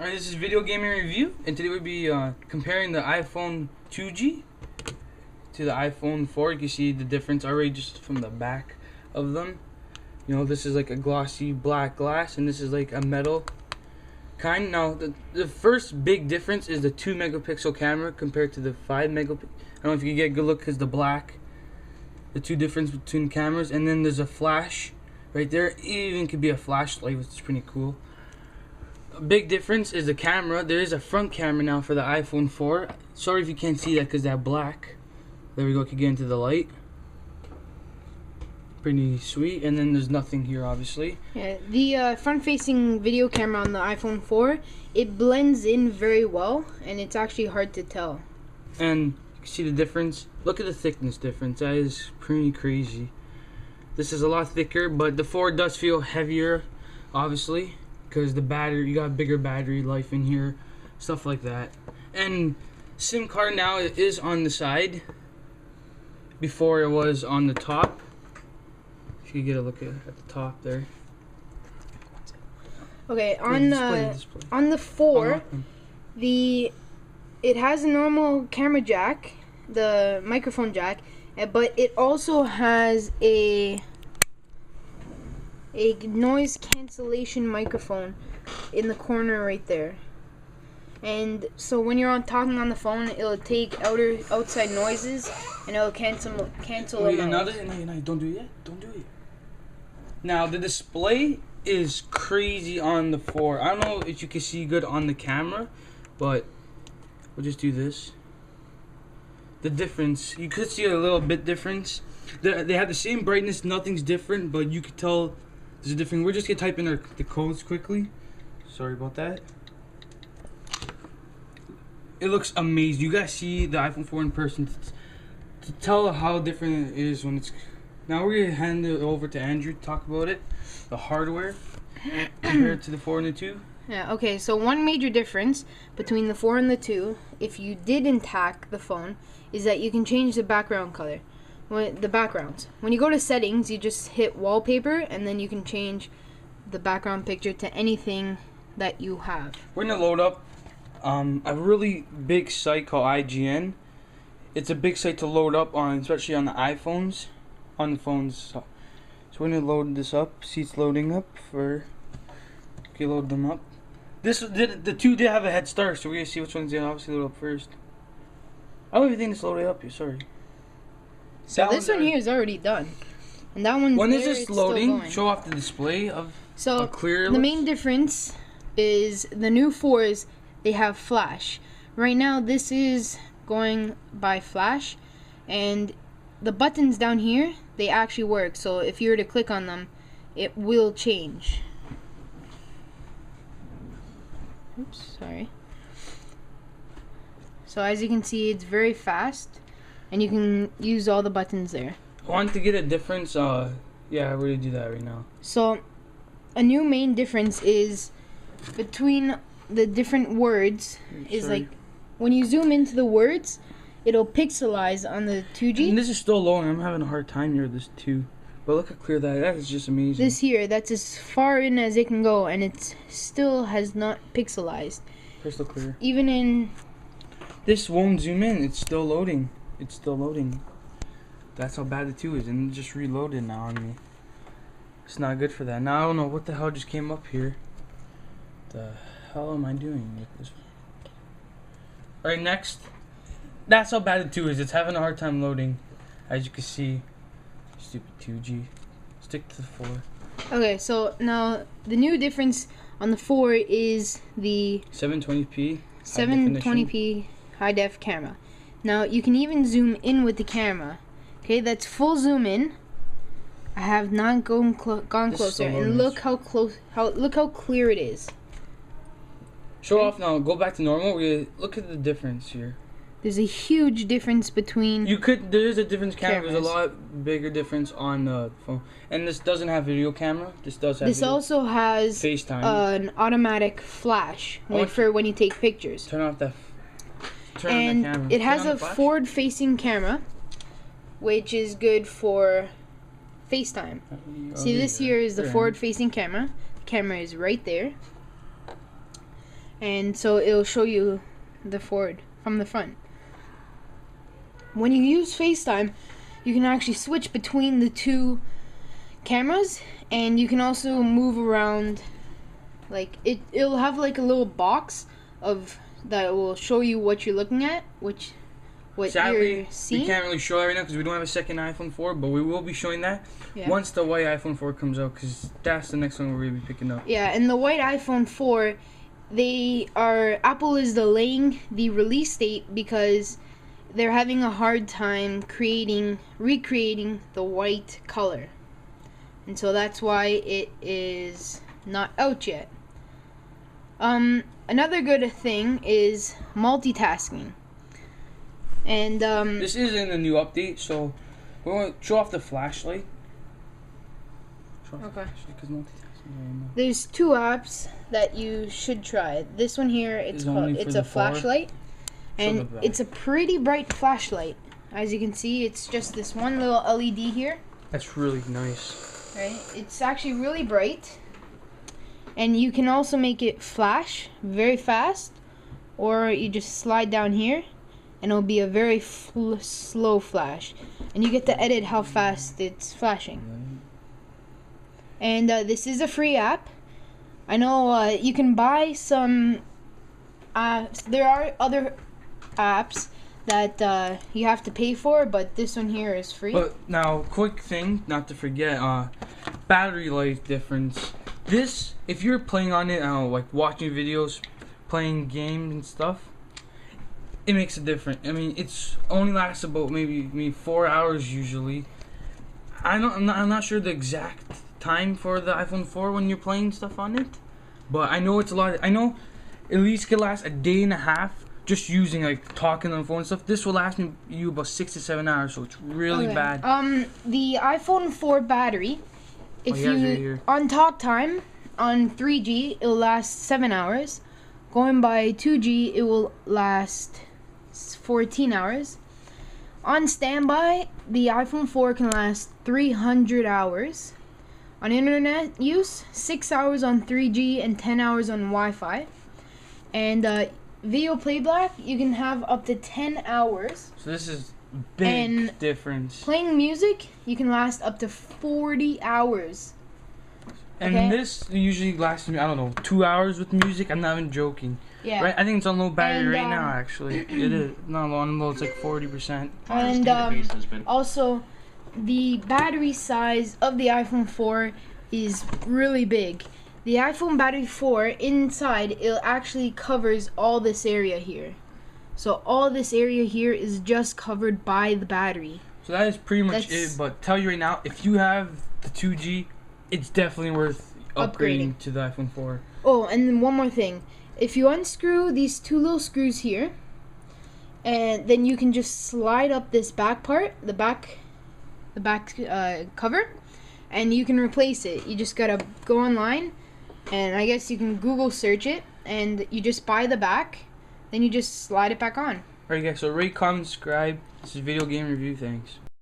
Alright, this is Video Gaming Review, and today we'll be comparing the iPhone 2G to the iPhone 4. You can see the difference already just from the back of them. You know, this is like a glossy black glass, and this is like a metal kind. Now, the first big difference is the 2 megapixel camera compared to the 5 megapixel. I don't know if you can get a good look because the black, the two difference between cameras, and then there's a flash right there. It even could be a flashlight, which is pretty cool. A big difference is the camera. There is a front camera now for the iPhone 4. Sorry if you can't see that because that black. There we go, could get into the light. Pretty sweet. And then there's nothing here, obviously. Yeah, the front-facing video camera on the iPhone 4, it blends in very well, and it's actually hard to tell. And you can see the difference. Look at the thickness difference. That is pretty crazy. This is a lot thicker, but the 4 does feel heavier, obviously, because the battery, you got bigger battery life in here, stuff like that. And SIM card now is on the side. Before it was on the top. If you get a look at the top there. Okay, on the 4, it has a normal camera jack, the microphone jack, but it also has a noise cancellation microphone in the corner right there. And so when you're talking on the phone, it'll take outside noises and it'll cancel Wait, them out. no, don't do it yet. Don't do it yet. Now the display is crazy on the 4. I don't know if you can see good on the camera, but we'll just do this. The difference, you could see a little bit difference. They have the same brightness, nothing's different, but you could tell there's a difference. We're just gonna type in the codes quickly. Sorry about that. It looks amazing. You guys see the iPhone 4 in person to tell how different it is when it's. Now we're gonna hand it over to Andrew to talk about it, the hardware compared to the 4 and the 2. Yeah. Okay. So one major difference between the 4 and the 2, if you didn't hack the phone, is that you can change the background color. The backgrounds. When you go to settings, you just hit wallpaper, and then you can change the background picture to anything that you have. We're gonna load up a really big site called IGN. It's a big site to load up on, especially on the iPhones, on the phones. So we're gonna load this up. See, it's loading up for. Okay, load them up. The 2 did have a head start, so we're gonna see which one's gonna obviously load up first. I don't even think it's loaded up here. Sorry. So this one here is already done, and that one. When is this loading? Show off the display of. So clear. The main difference is the new 4s. They have flash. Right now, this is going by flash, and the buttons down here, they actually work. So if you were to click on them, it will change. Oops, sorry. So as you can see, it's very fast, and you can use all the buttons there. I want to get a difference. Yeah, we're gonna do that right now. So a new main difference is between the different words is like when you zoom into the words, it'll pixelize on the 2G. And this is still low, and I'm having a hard time here. This 2, but look how clear that is. Just amazing. This here, that's as far in as it can go, and it still has not pixelized. Crystal clear. Even in this won't zoom in. It's still loading. It's still loading. That's how bad the 2 is, and it just reloaded now on me. It's not good for that. Now I don't know what the hell just came up here. The hell am I doing with this? Alright, next. That's how bad the 2 is. It's having a hard time loading. As you can see. Stupid 2G. Stick to the 4. Okay, so now the new difference on the 4 is the 720p 720p high def camera. Now you can even zoom in with the camera. Okay, that's full zoom in. I have not gone closer, and look how close, look how clear it is. Show off now. Go back to normal. Look at the difference here. There's a huge difference between. There is a difference. There's a cameras. lot bigger difference on the phone, and this doesn't have video camera. This does have. This also has FaceTime. An automatic flash for when you take pictures. Turn off that. Turn and on the camera. It has a forward-facing camera, which is good for FaceTime. See, this here is the forward-facing camera. The camera is right there. and so it'll show you the forward from the front. When you use FaceTime, you can actually switch between the two cameras, and you can also move around. Like it'll have like a little box of that will show you what you're looking at, what Sadly, you're seeing. we can't really show that right now because we don't have a second iPhone 4, but we will be showing that once the white iPhone 4 comes out, because that's the next one we're going to be picking up. Yeah, and the white iPhone 4, Apple is delaying the release date because they're having a hard time recreating the white color. And so that's why it is not out yet. Another good thing is multitasking. And this isn't a new update, so we're going to show off the flashlight. Okay. Multitasking. There's two apps that you should try. This one here, it's a flashlight, and it's a pretty bright flashlight. As you can see, it's just this one little LED here. That's really nice. Right? It's actually really bright, and you can also make it flash very fast, or you just slide down here, and it'll be a very slow flash, and you get to edit how fast it's flashing. And this is a free app. I know you can buy some. There are other apps that you have to pay for, but this one here is free. But now, quick thing, not to forget, battery life difference. This, if you're playing on it, I don't know, like watching videos, playing games and stuff, it makes a difference. I mean, it's only lasts about maybe 4 hours usually. I'm not sure the exact time for the iPhone 4 when you're playing stuff on it, but I know it's a lot. I know at least could last a day and a half just using, like, talking on the phone and stuff. This will last you about 6 to 7 hours, so it's really bad. The iPhone 4 battery, if on talk time on 3G, it'll last 7 hours. Going by 2G, it will last 14 hours. On standby, the iPhone 4 can last 300 hours. On internet use, 6 hours on 3G and 10 hours on Wi-Fi. And video playback, you can have up to 10 hours. So this is big difference. Playing music, you can last up to 40 hours. And this usually lasts me, I don't know, 2 hours with music. I'm not even joking. Yeah. Right? I think it's on low battery right now, actually. It is. Not low, it's like 40%. And also, the battery size of the iPhone 4 is really big. The iPhone battery 4 inside, it actually covers all this area here. So all this area here is just covered by the battery. So that is pretty much it. But tell you right now, if you have the 2G, it's definitely worth upgrading to the iPhone 4. Oh, and then one more thing. If you unscrew these two little screws here, and then you can just slide up this back part, the back cover, and you can replace it. You just gotta go online, and I guess you can Google search it, and you just buy the back, then you just slide it back on. Alright guys, so rate, comment, subscribe. This is Video Game Review. Thanks.